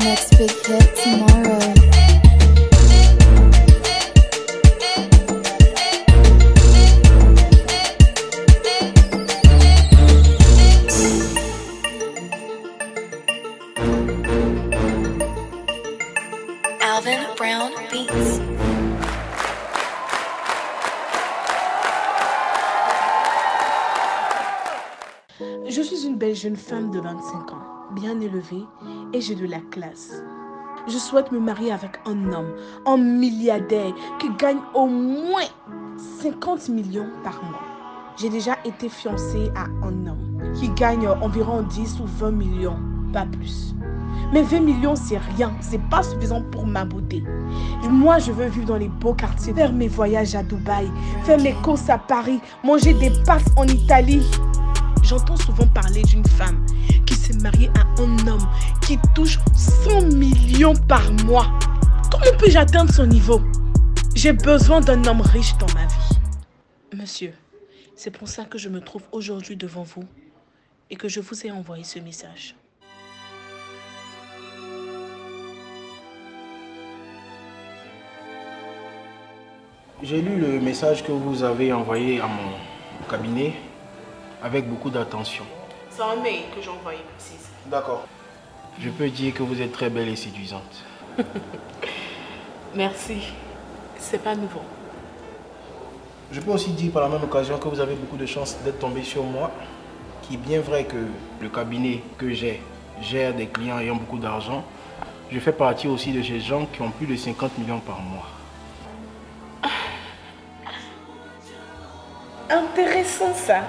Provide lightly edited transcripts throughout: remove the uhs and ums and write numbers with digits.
next big hit tomorrow. Alvin Brown Beats. Je suis une belle jeune femme de 25 ans, bien élevée et j'ai de la classe. Je souhaite me marier avec un homme, un milliardaire qui gagne au moins 50 millions par mois. J'ai déjà été fiancée à un homme qui gagne environ 10 ou 20 millions, pas plus. Mais 20 millions, c'est rien, c'est pas suffisant pour ma beauté. Moi, je veux vivre dans les beaux quartiers, faire mes voyages à Dubaï, faire mes courses à Paris, manger des pâtes en Italie. J'entends souvent parler d'une femme qui s'est mariée à un homme qui touche 100 millions par mois. Comment puis-je atteindre son niveau? J'ai besoin d'un homme riche dans ma vie. Monsieur, c'est pour ça que je me trouve aujourd'hui devant vous et que je vous ai envoyé ce message. J'ai lu le message que vous avez envoyé à mon cabinet avec beaucoup d'attention. C'est un mail que j'ai envoyé, précise. D'accord. Je peux dire que vous êtes très belle et séduisante. Merci. C'est pas nouveau. Je peux aussi dire par la même occasion que vous avez beaucoup de chance d'être tombé sur moi, qui est bien vrai que le cabinet que j'ai gère des clients ayant beaucoup d'argent. Je fais partie aussi de ces gens qui ont plus de 50 millions par mois. Intéressant ça.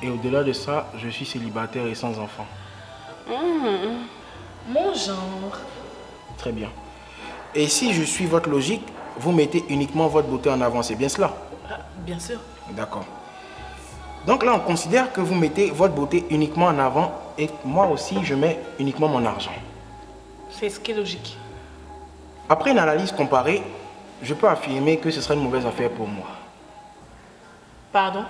Et au-delà de ça, je suis célibataire et sans enfant. Mon genre. Très bien. Et si je suis votre logique, vous mettez uniquement votre beauté en avant, c'est bien cela? Bien sûr. D'accord. Donc là, on considère que vous mettez votre beauté uniquement en avant et moi aussi, je mets uniquement mon argent. C'est ce qui est logique. Après une analyse comparée, je peux affirmer que ce serait une mauvaise affaire pour moi. Pardon?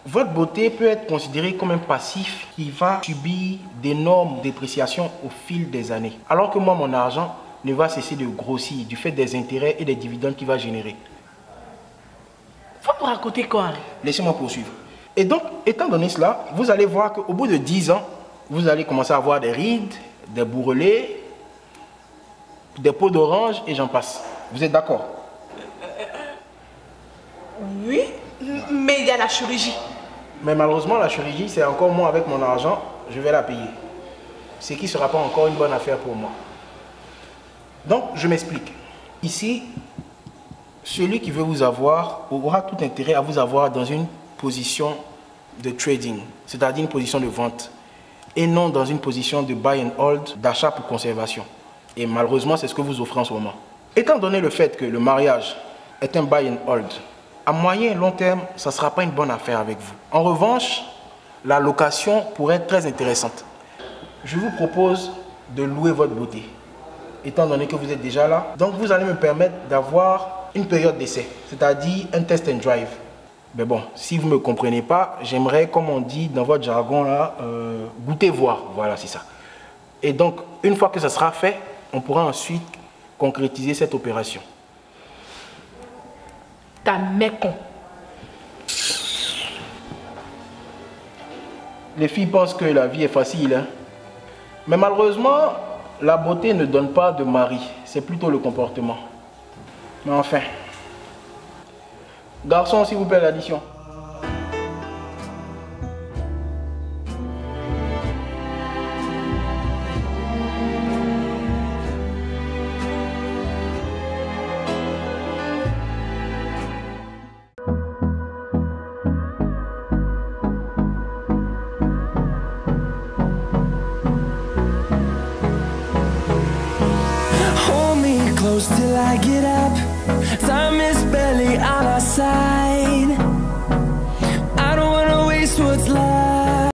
Votre beauté peut être considérée comme un passif qui va subir d'énormes dépréciations au fil des années. Alors que moi, mon argent ne va cesser de grossir du fait des intérêts et des dividendes qu'il va générer. Faut me raconter quoi? Laissez-moi poursuivre. Et donc, étant donné cela, vous allez voir qu'au bout de 10 ans, vous allez commencer à avoir des rides, des bourrelets, des peaux d'orange et j'en passe. Vous êtes d'accord? Oui, mais il y a la chirurgie. Mais malheureusement, la chirurgie, c'est encore moi avec mon argent, je vais la payer. Ce qui ne sera pas encore une bonne affaire pour moi. Donc, je m'explique. Ici, celui qui veut vous avoir aura tout intérêt à vous avoir dans une position de trading, c'est-à-dire une position de vente, et non dans une position de buy and hold, d'achat pour conservation. Et malheureusement, c'est ce que vous offrez en ce moment. Étant donné le fait que le mariage est un buy and hold, à moyen et long terme, ça ne sera pas une bonne affaire avec vous. En revanche, la location pourrait être très intéressante. Je vous propose de louer votre beauté, étant donné que vous êtes déjà là. Donc, vous allez me permettre d'avoir une période d'essai, c'est-à-dire un test and drive. Mais bon, si vous ne me comprenez pas, j'aimerais, comme on dit dans votre jargon là, goûter voir. Voilà, c'est ça. Et donc, une fois que ça sera fait, on pourra ensuite concrétiser cette opération. Ta mec con. Les filles pensent que la vie est facile, hein? Mais malheureusement, la beauté ne donne pas de mari. C'est plutôt le comportement. Mais enfin. Garçon, s'il vous plaît, l'addition. Hold me close till I get up. Time is barely on our side.